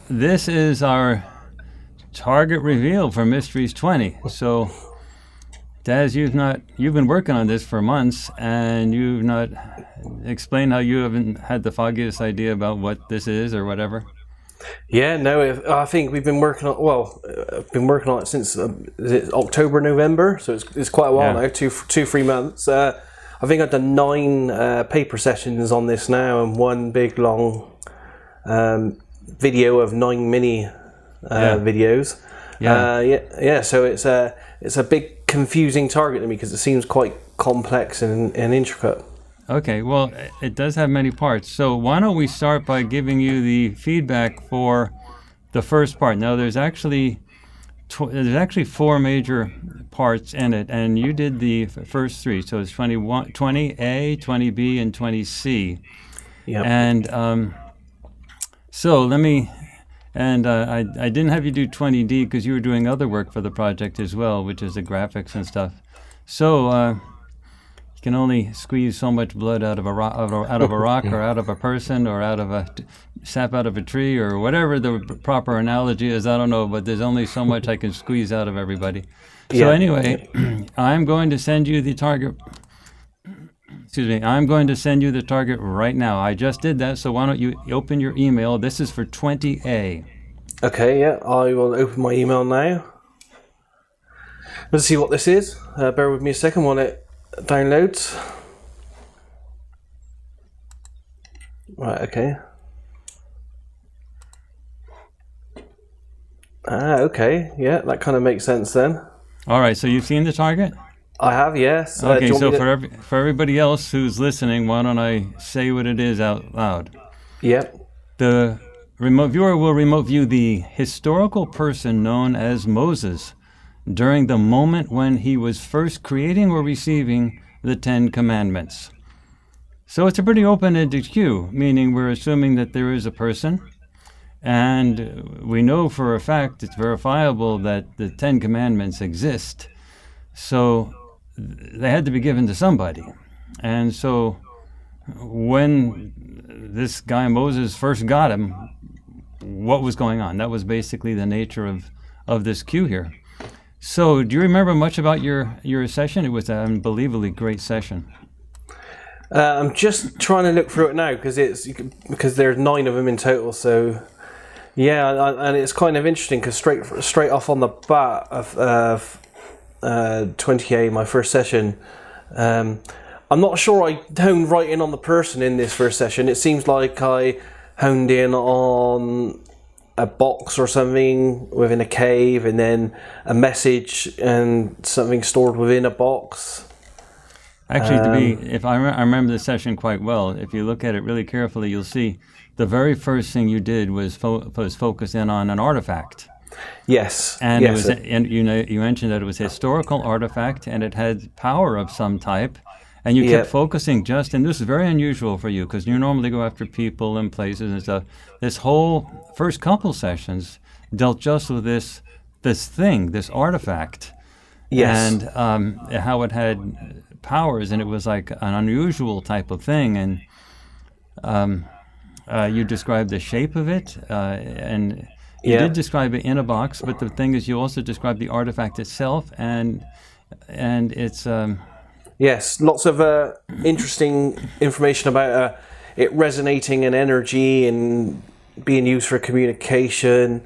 this is our target reveal for Mysteries 20. So, Daz, you've been working on this for months, and you've not explained how you haven't had the foggiest idea about what this is or whatever. Yeah, no, I think we've been working on. Well, I've been working on it since is it October, November, so it's quite a while now, 3 months. I think I've done 9 paper sessions on this now, and one big long video of 9 mini videos. So it's a big confusing target to me because it seems quite complex and intricate. Okay, well, it does have many parts. So why don't we start by giving you the feedback for the first part. Now, there's actually 4 major parts in it, and you did the first 3. So it's 20A, 20B, and 20C. Yeah. And so let me. And I didn't have you do 20D because you were doing other work for the project as well, which is the graphics and stuff. So you can only squeeze so much blood out of a rock, or out of a person, or out of a sap out of a tree, or whatever the proper analogy is. I don't know, but there's only so much I can squeeze out of everybody. So anyway, I'm going to send you the target. Excuse me. I'm going to send you the target right now. I just did that, so why don't you open your email? This is for 20A. Okay, yeah, I will open my email now. Let's see what this is. Bear with me a second while it downloads. Right, okay. Okay, yeah, that kind of makes sense then. All right, so you've seen the target? I have, yes. Okay, so for everybody else who's listening, why don't I say what it is out loud? Yep. The remote viewer will remote view the historical person known as Moses during the moment when he was first creating or receiving the 10 Commandments. So it's a pretty open-ended cue, meaning we're assuming that there is a person, and we know for a fact, it's verifiable, that the 10 Commandments exist. So they had to be given to somebody. And so when this guy Moses first got him, what was going on? That was basically the nature of this cue here. So do you remember much about your session? It was an unbelievably great session. I'm just trying to look through it now because there's 9 of them in total. So yeah, and it's kind of interesting because straight off on the bat of 20A, my first session, I'm not sure I honed right in on the person in this first session. It seems like I honed in on a box or something within a cave, and then a message and something stored within a box. Actually, I remember the session quite well. If you look at it really carefully, you'll see the very first thing you did was focus in on an artifact. Yes. And yes. You mentioned that it was a historical artifact, and it had power of some type. And you kept focusing and this is very unusual for you because you normally go after people and places and stuff. This whole first couple sessions dealt just with this thing, this artifact. Yes. And how it had powers, and it was like an unusual type of thing. And you described the shape of it, and you did describe it in a box, but the thing is you also described the artifact itself, and it's... Yes, lots of interesting information about it resonating in energy and being used for communication,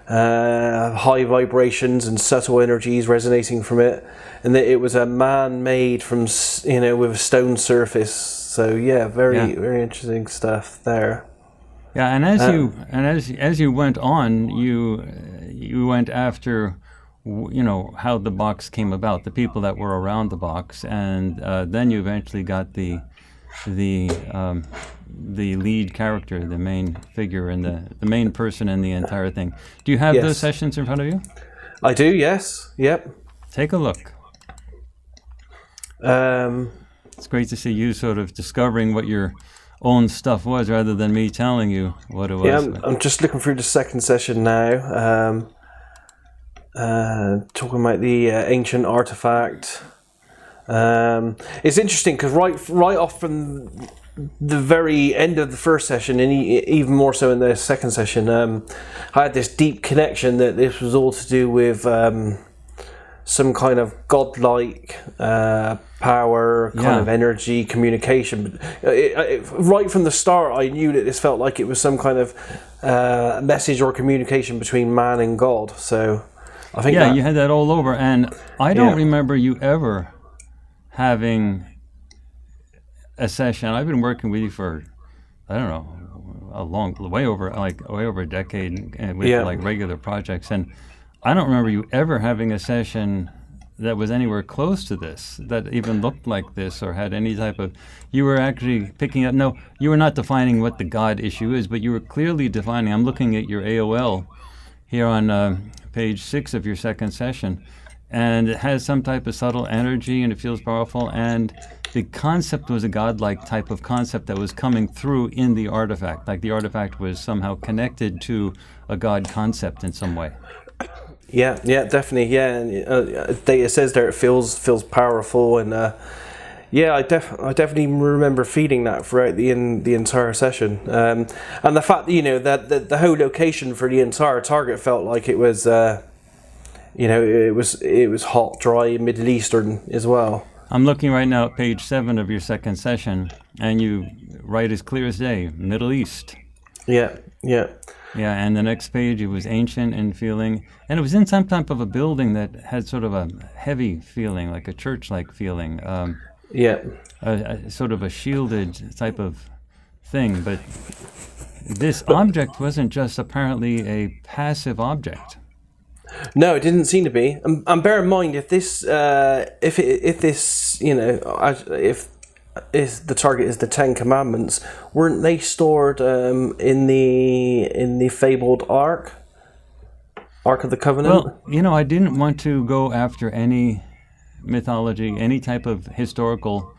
high vibrations and subtle energies resonating from it, and that it was a man-made from with a stone surface. So yeah, very interesting stuff there. Yeah, and as you went on, you went after, how the box came about, the people that were around the box, and then you eventually got the lead character, the main figure, and the main person in the entire thing. Do you have those sessions in front of you? I do. Yes. Yep. Take a look. It's great to see you sort of discovering what your own stuff was rather than me telling you what it was. Yeah, I'm just looking through the second session now. Talking about the ancient artifact. It's interesting because right off from the very end of the first session, and even more so in the second session, I had this deep connection that this was all to do with some kind of godlike power, kind of energy, communication. Right from the start, I knew that this felt like it was some kind of message or communication between man and God. So I think you had that all over, and I don't remember you ever having a session. I've been working with you for, I don't know, way over a decade with like regular projects, and I don't remember you ever having a session that was anywhere close to this, that even looked like this or had any type of, you were actually picking up, no, you were not defining what the God issue is, but you were clearly defining, I'm looking at your AOL here on page 6 of your second session, and it has some type of subtle energy and it feels powerful, and the concept was a godlike type of concept that was coming through in the artifact, like the artifact was somehow connected to a God concept in some way. Yeah, definitely. Yeah, and it says there it feels powerful, and I definitely remember feeling that throughout the entire session, and the fact that the whole location for the entire target felt like it was, it was hot, dry, Middle Eastern as well. I'm looking right now at page 7 of your second session, and you write as clear as day, Middle East. Yeah. Yeah, and the next page, it was ancient in feeling, and it was in some type of a building that had sort of a heavy feeling, like a church-like feeling. A sort of a shielded type of thing, but this object wasn't just apparently a passive object. No, it didn't seem to be. And bear in mind, if the target is the Ten Commandments, weren't they stored in the fabled Ark of the Covenant? Well, I didn't want to go after any mythology, any type of historical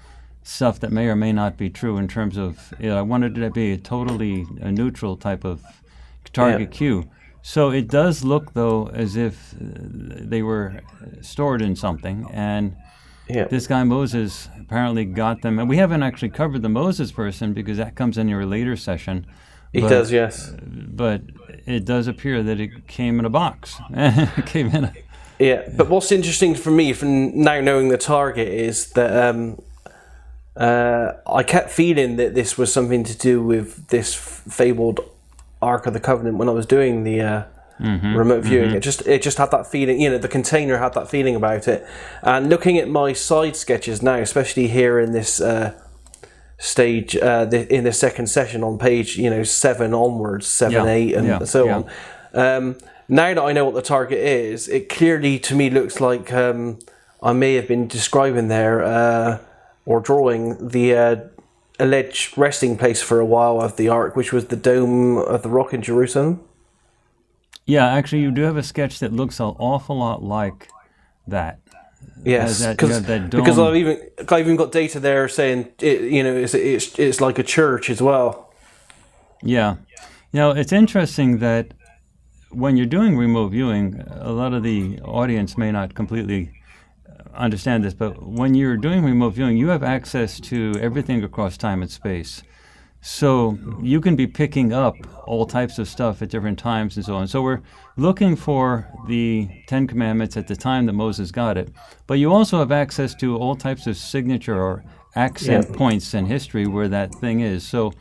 stuff that may or may not be true in terms of, I wanted it to be a neutral type of target queue. So it does look, though, as if they were stored in something, and this guy Moses apparently got them. And we haven't actually covered the Moses person because that comes in your later session. He does, yes. But it does appear that it came in a box. But what's interesting for me, from now knowing the target, is that I kept feeling that this was something to do with this fabled Ark of the Covenant when I was doing the remote viewing. It just had that feeling, the container had that feeling about it. And looking at my side sketches now, especially here in this stage, in the second session on page 7 onwards, 7, 8 and so on, now that I know what the target is, it clearly to me looks like I may have been describing there or drawing the alleged resting place for a while of the Ark, which was the Dome of the Rock in Jerusalem. Yeah, actually, you do have a sketch that looks an awful lot like that. Yes, because I've even got data there saying it's like a church as well. Yeah, it's interesting that when you're doing remote viewing, a lot of the audience may not completely understand this, but when you're doing remote viewing, you have access to everything across time and space. So you can be picking up all types of stuff at different times and so on. So we're looking for the Ten Commandments at the time that Moses got it, but you also have access to all types of signature or accent points in history where that thing is. So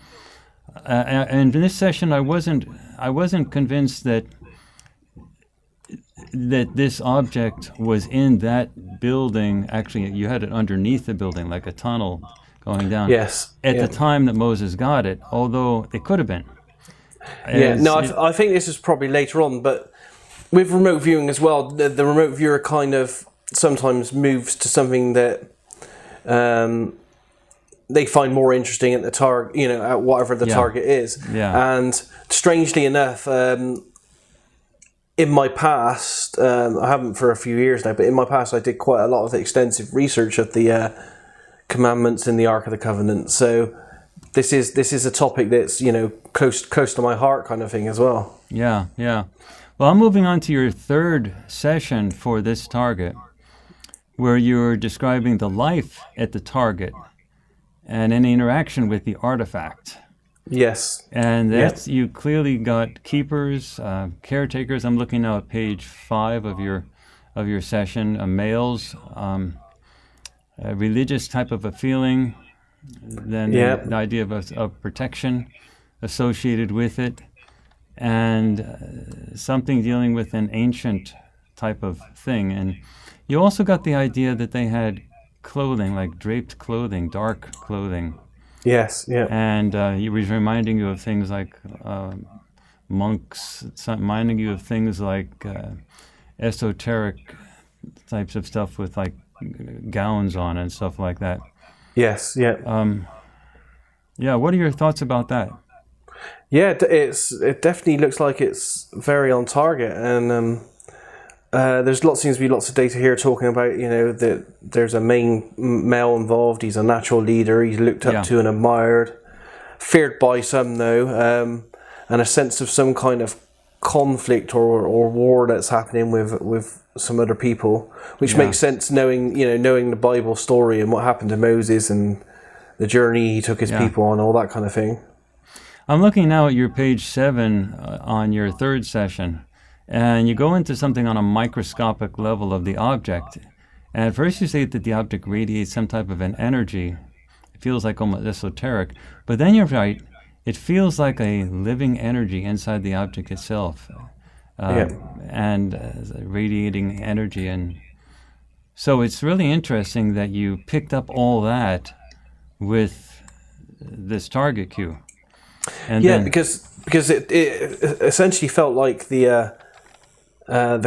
and in this session, I wasn't convinced that this object was in that building. Actually, you had it underneath the building, like a tunnel going down. Yes. At the time that Moses got it, although it could have been. I think this is probably later on, but with remote viewing as well, the remote viewer kind of sometimes moves to something that they find more interesting at the target, at whatever the target is. Yeah. And strangely enough, in my past, I haven't for a few years now, but in my past I did quite a lot of extensive research of the commandments in the Ark of the Covenant. So this is a topic that's close to my heart, kind of thing as well. Yeah. Well, I'm moving on to your third session for this target, where you're describing the life at the target, and any interaction with the artifact. Yes. And that's you clearly got keepers, caretakers. I'm looking now at page 5 of your session. Males, a religious type of a feeling. Then the idea of protection associated with it, and something dealing with an ancient type of thing. And you also got the idea that they had clothing, like draped clothing, dark clothing. Yes, yeah. And he was reminding you of things like monks, reminding you of things like esoteric types of stuff with like gowns on and stuff like that. Yes, yeah. Yeah, what are your thoughts about that? Yeah, it definitely looks like it's very on target, and seems to be lots of data here talking about, that there's a main male involved. He's a natural leader. He's looked up to and admired, feared by some though, and a sense of some kind of conflict or war that's happening with some other people, which makes sense knowing the Bible story and what happened to Moses and the journey he took his people on, all that kind of thing. I'm looking now at your page 7 on your third session, and you go into something on a microscopic level of the object. And at first you say that the object radiates some type of an energy. It feels like almost esoteric. But then you're right, it feels like a living energy inside the object itself. And radiating energy. And so it's really interesting that you picked up all that with this target cue. And because it essentially felt like the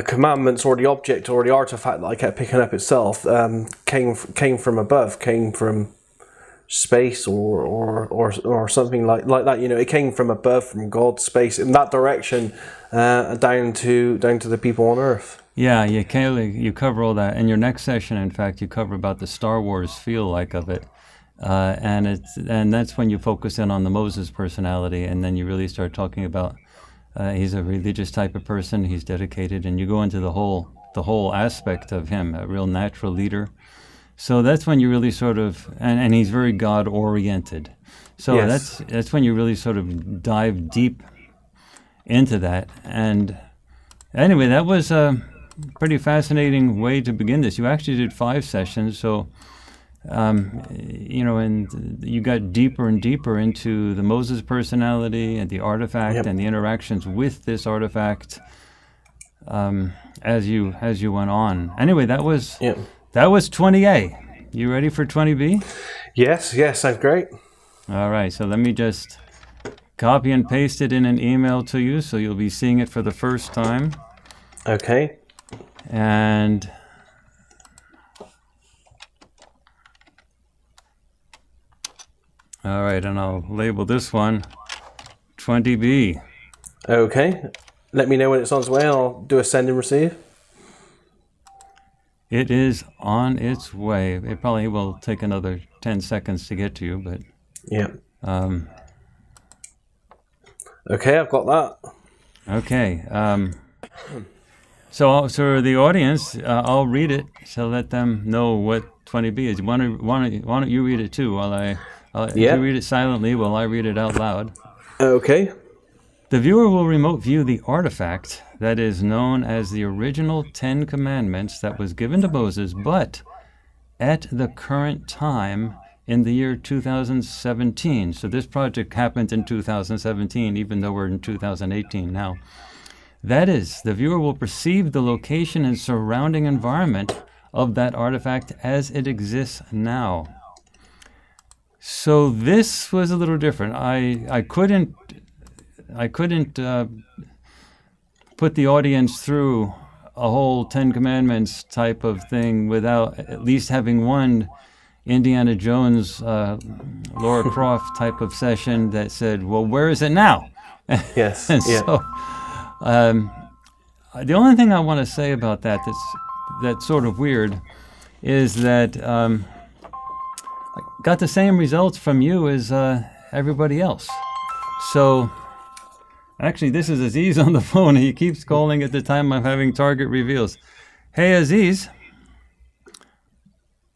commandments or the object or the artifact that I kept picking up itself came from above, came from space or something like that. It came from above, from God, space, in that direction, down to the people on Earth. Yeah, you cover all that. In your next session, in fact, you cover about the Star Wars feel like of it. And that's when you focus in on the Moses personality, and then you really start talking about he's a religious type of person, he's dedicated, and you go into the whole aspect of him, a real natural leader. So that's when you really sort of, and he's very God oriented. So that's when you really sort of dive deep into that. And anyway, that was a pretty fascinating way to begin this. You actually did 5 sessions, so and you got deeper and deeper into the Moses personality and the artifact and the interactions with this artifact as you went on. Anyway, that was 20A. You ready for 20B? Yes, sounds great. All right, so let me just copy and paste it in an email to you, so you'll be seeing it for the first time. Okay. And all right, and I'll label this one 20B. Okay. Let me know when it's on its way, and I'll do a send and receive. It is on its way. It probably will take another 10 seconds to get to you, but... Yeah. Okay, I've got that. Okay. So for the audience, I'll read it to let them know what 20B is. Why don't you read it too while if you read it silently while I read it out loud. Okay. The viewer will remote view the artifact that is known as the original 10 Commandments that was given to Moses, but at the current time in the year 2017. So this project happened in 2017, even though we're in 2018 now. That is, the viewer will perceive the location and surrounding environment of that artifact as it exists now. So this was a little different. I couldn't put the audience through a whole 10 Commandments type of thing without at least having one Indiana Jones, Laura Croft type of session that said, well, where is it now? Yes. And so the only thing I want to say about that's sort of weird is that I got the same results from you as everybody else. So actually, this is Aziz on the phone. He keeps calling at the time I'm having target reveals. Hey, Aziz.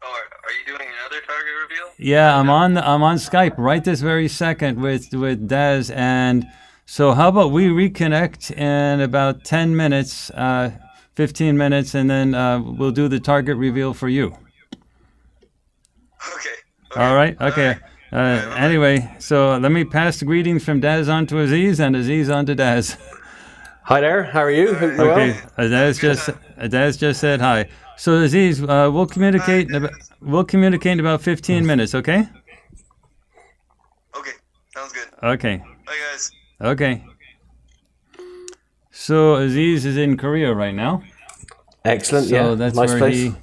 Oh, are you doing another target reveal? Yeah, I'm on Skype right this very second with Daz, and so how about we reconnect in about 10 minutes, 15 minutes, and then we'll do the target reveal for you. Okay. All right. Okay. All right. Bye-bye. Anyway, so let me pass the greetings from Daz on to Aziz, and Aziz on to Daz. Hi there. How are you? Hope you're Okay. well. Daz just said hi. So Aziz, we'll communicate. We'll communicate in about 15 minutes. Okay. Okay. Sounds good. Okay. Bye, guys. Okay. So Aziz is in Korea right now. Excellent. So Yeah. that's Nice where place. he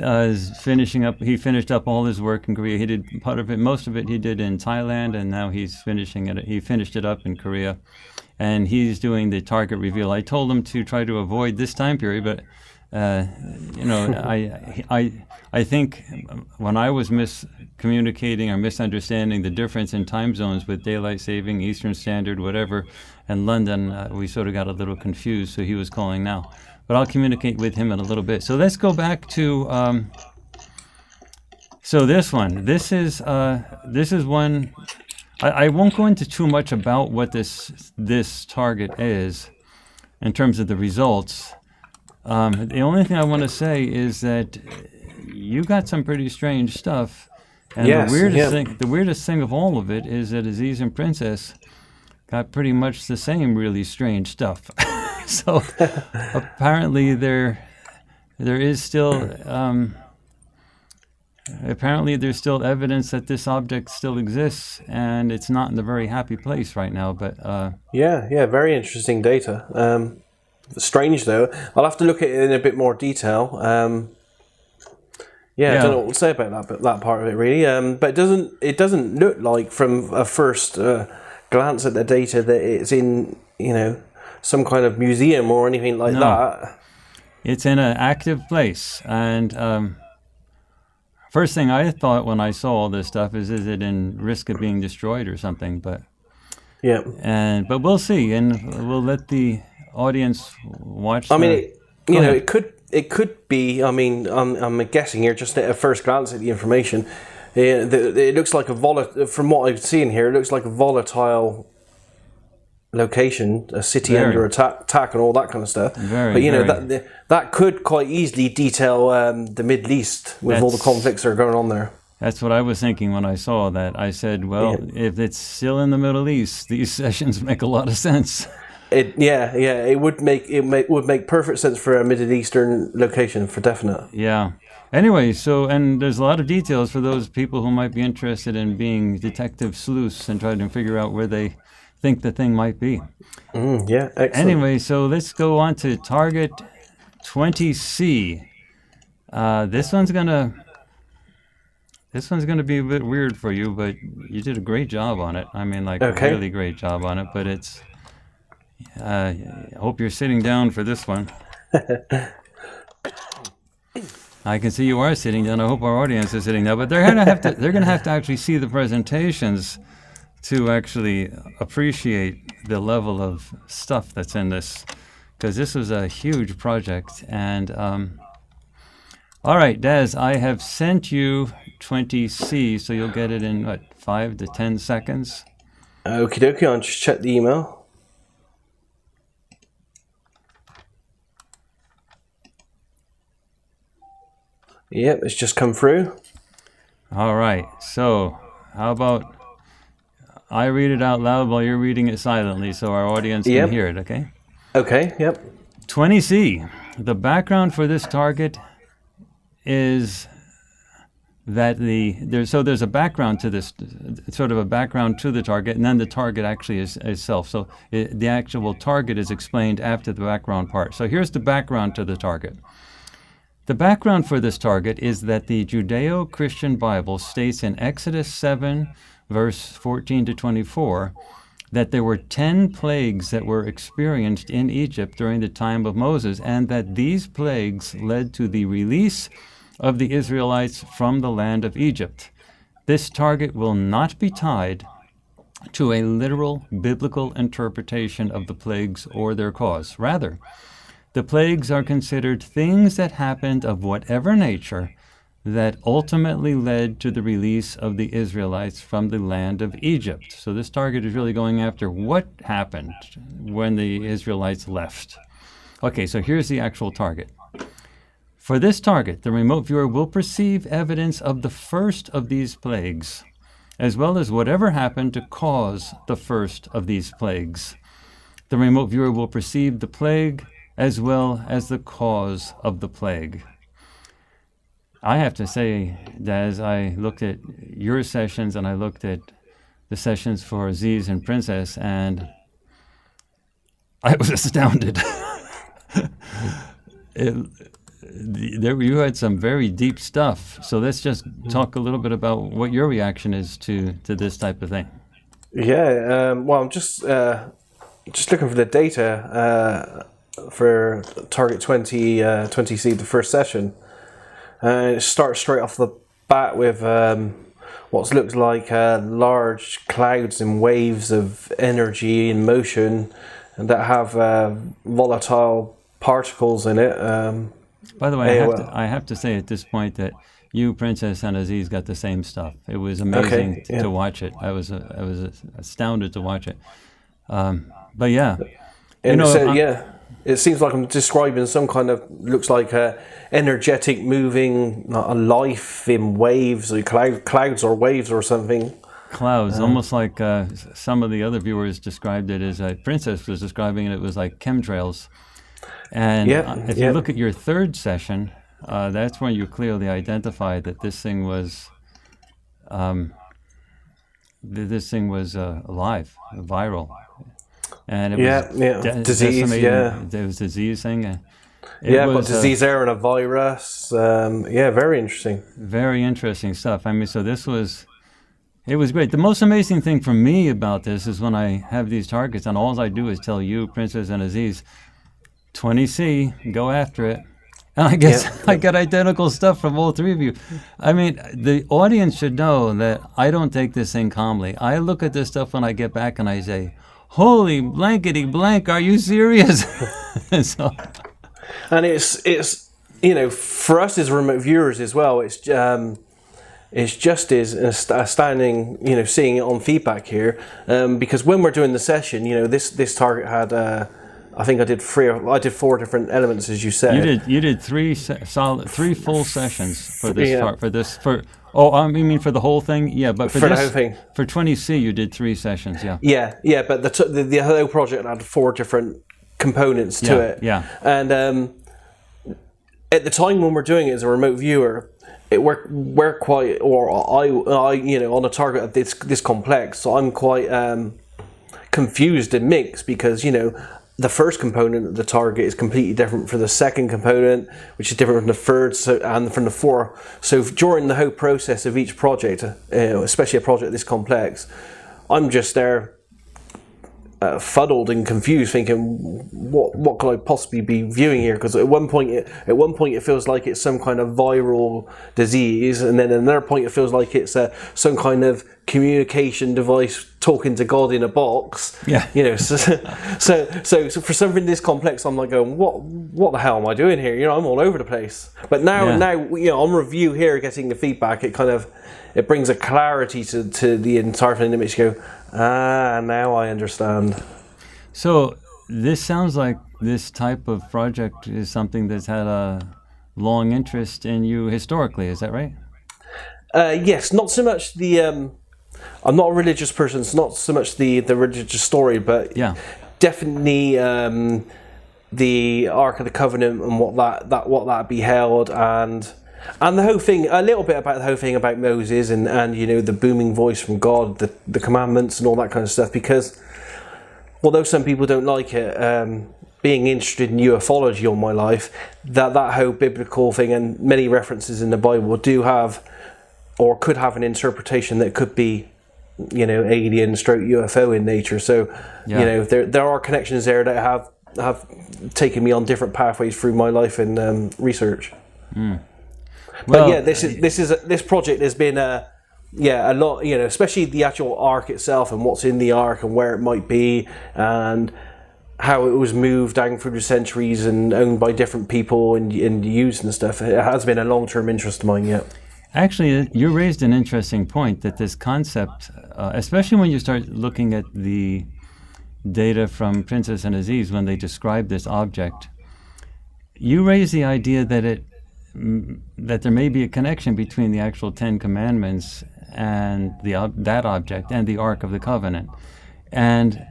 is finishing up. He finished up all his work in Korea. He did part of it, most of it he did in Thailand, and now he's finishing it. He finished it up in Korea, and he's doing the target reveal. I told him to try to avoid this time period, but I think when I was miscommunicating or misunderstanding the difference in time zones with daylight saving, Eastern Standard, whatever, and London, we sort of got a little confused. So he was calling now. But I'll communicate with him in a little bit. So let's go back to. So this one, this is one. I won't go into too much about what this target is, in terms of the results. The only thing I want to say is that you got some pretty strange stuff, and Yes, the weirdest thing of all of it is that Aziz and Princess got pretty much the same really strange stuff. So apparently there is still there's still evidence that this object still exists, and it's not in a very happy place right now. But Yeah. Very interesting data. Strange though. I'll have to look at it in a bit more detail. I don't know what to say about that part of it really. But it doesn't look like from a first glance at the data that it's in some kind of museum or anything like that. It's in an active place, and first thing I thought when I saw all this stuff is it in risk of being destroyed or something? But we'll see, and we'll let the audience watch. It could be. I mean, I'm guessing here just at a first glance at the information. It looks like from what I've seen here, it looks like a volatile location, a city under attack and all that kind of stuff. That could quite easily detail the Middle East with all the conflicts that are going on there. That's what I was thinking when I saw that. I said, well, if it's still in the Middle East, these sessions make a lot of sense. It would make perfect sense for a Middle Eastern location for definite. Yeah. Anyway, and there's a lot of details for those people who might be interested in being detective sleuths and trying to figure out where they think the thing might be. Excellent. Anyway, so let's go on to target 20C. This one's gonna be a bit weird for you, but you did a great job on it. I mean, a really great job on it. But it's. I hope you're sitting down for this one. I can see you are sitting down. I hope our audience is sitting down. But they're gonna have to actually see the presentations to actually appreciate the level of stuff that's in this, because this was a huge project. And all right, Daz, I have sent you 20C, so you'll get it in 5 to 10 seconds. Okie dokie, I'll just check the email. Yep, it's just come through. All right, so how about I read it out loud while you're reading it silently so our audience can hear it, okay? Okay, yep. 20C. The background for this target is that there's a background to this, sort of a background to the target, and then the target actually is itself. So the actual target is explained after the background part. So here's the background to the target. The background for this target is that the Judeo-Christian Bible states in Exodus 7, verse 14 to 24, that there were 10 plagues that were experienced in Egypt during the time of Moses, and that these plagues led to the release of the Israelites from the land of Egypt. This target will not be tied to a literal biblical interpretation of the plagues or their cause. Rather, the plagues are considered things that happened of whatever nature that ultimately led to the release of the Israelites from the land of Egypt. So this target is really going after what happened when the Israelites left. Okay, so here's the actual target. For this target, the remote viewer will perceive evidence of the first of these plagues, as well as whatever happened to cause the first of these plagues. The remote viewer will perceive the plague as well as the cause of the plague. I have to say that as I looked at your sessions and I looked at the sessions for Aziz and Princess, and I was astounded. You had some very deep stuff. So let's just talk a little bit about what your reaction is to this type of thing. Yeah, well, I'm just looking for the data for Target 20C, the first session. It starts straight off the bat with what looks like large clouds and waves of energy in motion, and that have volatile particles in it. By the way, I have to say at this point that you, Princess, and Aziz got the same stuff. It was amazing to watch it. I was astounded to watch it. But yeah, it seems like I'm describing some kind of, looks like a energetic moving life in waves, or clouds or waves or something. Clouds, almost like some of the other viewers described it as, Princess was describing it, it was like chemtrails. And if you look at your third session, that's when you clearly identify that this thing was alive, viral. And it was disease. There was disease thing. But disease there and a virus. Very interesting. Very interesting stuff. I mean, so it was great. The most amazing thing for me about this is when I have these targets, and all I do is tell you, Princess and Aziz, 20C, go after it. And I guess I got identical stuff from all three of you. I mean, the audience should know that I don't take this thing calmly. I look at this stuff when I get back and I say, holy blankety blank, are you serious? And it's for us as remote viewers as well, it's just as astounding, seeing it on feedback here, because when we're doing the session, this target had I think I did 4 different elements, as you said. You did three full sessions for this you mean for the whole thing? Yeah, but for the whole thing. For 20C, you did 3 sessions. Yeah. Yeah, but the whole project had 4 different components to it. Yeah. And at the time when we're doing it as a remote viewer, we're quite, or I on a target of this complex, so I'm quite confused and mixed, because the first component of the target is completely different from the second component, which is different from the third, and from the fourth. So during the whole process of each project, especially a project this complex, I'm just there fuddled and confused, thinking, what could I possibly be viewing here? Because at one point it feels like it's some kind of viral disease, and then at another point it feels like it's some kind of communication device talking to God in a box. Yeah. So for something this complex, I'm like going, what the hell am I doing here? I'm all over the place. But now on review here, getting the feedback, it brings a clarity to the entire thing that makes you go, now I understand. So this sounds like this type of project is something that's had a long interest in you historically. Is that right? Yes, not so much the. I'm not a religious person. It's not so much the religious story, but definitely the Ark of the Covenant and what that beheld, and the whole thing. A little bit about the whole thing about Moses and the booming voice from God, the commandments and all that kind of stuff. Because although some people don't like it, being interested in ufology all my life, that whole biblical thing and many references in the Bible do have, or could have, an interpretation that could be, alien stroke UFO in nature. So, there are connections there that have taken me on different pathways through my life and research. But this project has been a lot, especially the actual Ark itself and what's in the Ark and where it might be, and how it was moved down through the centuries and owned by different people and used and stuff. It has been a long-term interest of mine, yeah. Actually, you raised an interesting point that this concept, especially when you start looking at the data from Princess and Aziz when they describe this object, you raise the idea that that there may be a connection between the actual Ten Commandments and that object and the Ark of the Covenant. And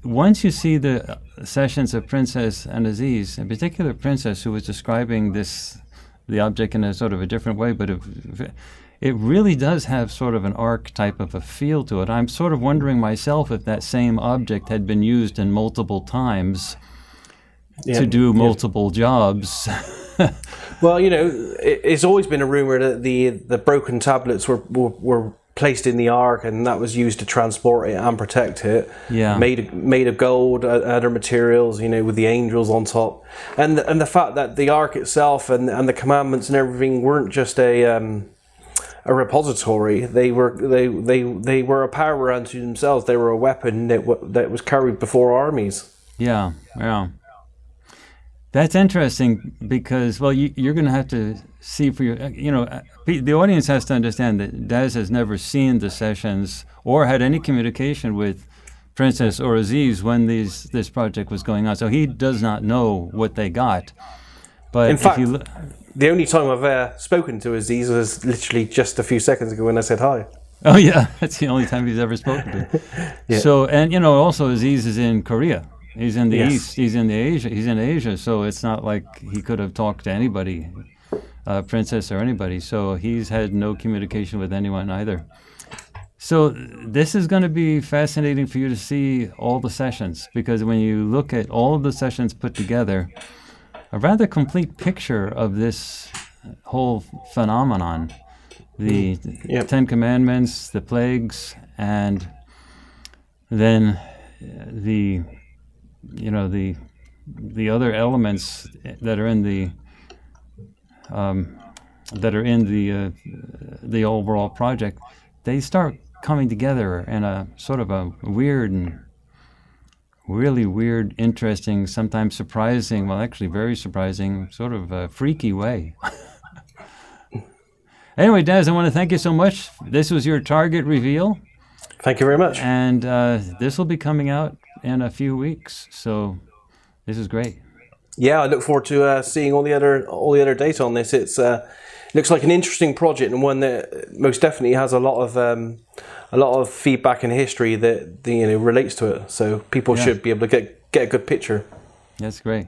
once you see the sessions of Princess and Aziz, in particular Princess, who was describing the object in a sort of a different way, but it really does have sort of an arc type of a feel to it. I'm sort of wondering myself if that same object had been used in multiple times to do multiple jobs. Well, it's always been a rumor that the broken tablets were placed in the ark, and that was used to transport it and protect it. Yeah, made of gold, other materials, with the angels on top, and the fact that the ark itself and the commandments and everything weren't just a repository. They were a power unto themselves. They were a weapon that was carried before armies. Yeah. That's interesting because, well, you're going to have to see for your, the audience has to understand that Daz has never seen the sessions or had any communication with Princess or Aziz when this project was going on. So he does not know what they got. But in fact, the only time I've spoken to Aziz was literally just a few seconds ago when I said hi. Oh, yeah. That's the only time he's ever spoken to. Yeah. So, and, also Aziz is in Korea. He's in the East. He's in Asia. So it's not like he could have talked to anybody, Princess or anybody. So he's had no communication with anyone either. So this is going to be fascinating for you to see all the sessions, because when you look at all of the sessions put together, a rather complete picture of this whole phenomenon, the Ten Commandments, the plagues, and then the other elements that are in the overall project. They start coming together in a sort of a weird and really weird, interesting, sometimes surprising, well, actually very surprising, sort of a freaky way. Anyway, Daz, I want to thank you so much. This was your target reveal. Thank you very much. And this will be coming out in a few weeks, so this is great. Yeah, I look forward to seeing all the other data on this. It looks like an interesting project, and one that most definitely has a lot of feedback and history that relates to it. So people should be able to get a good picture. That's great.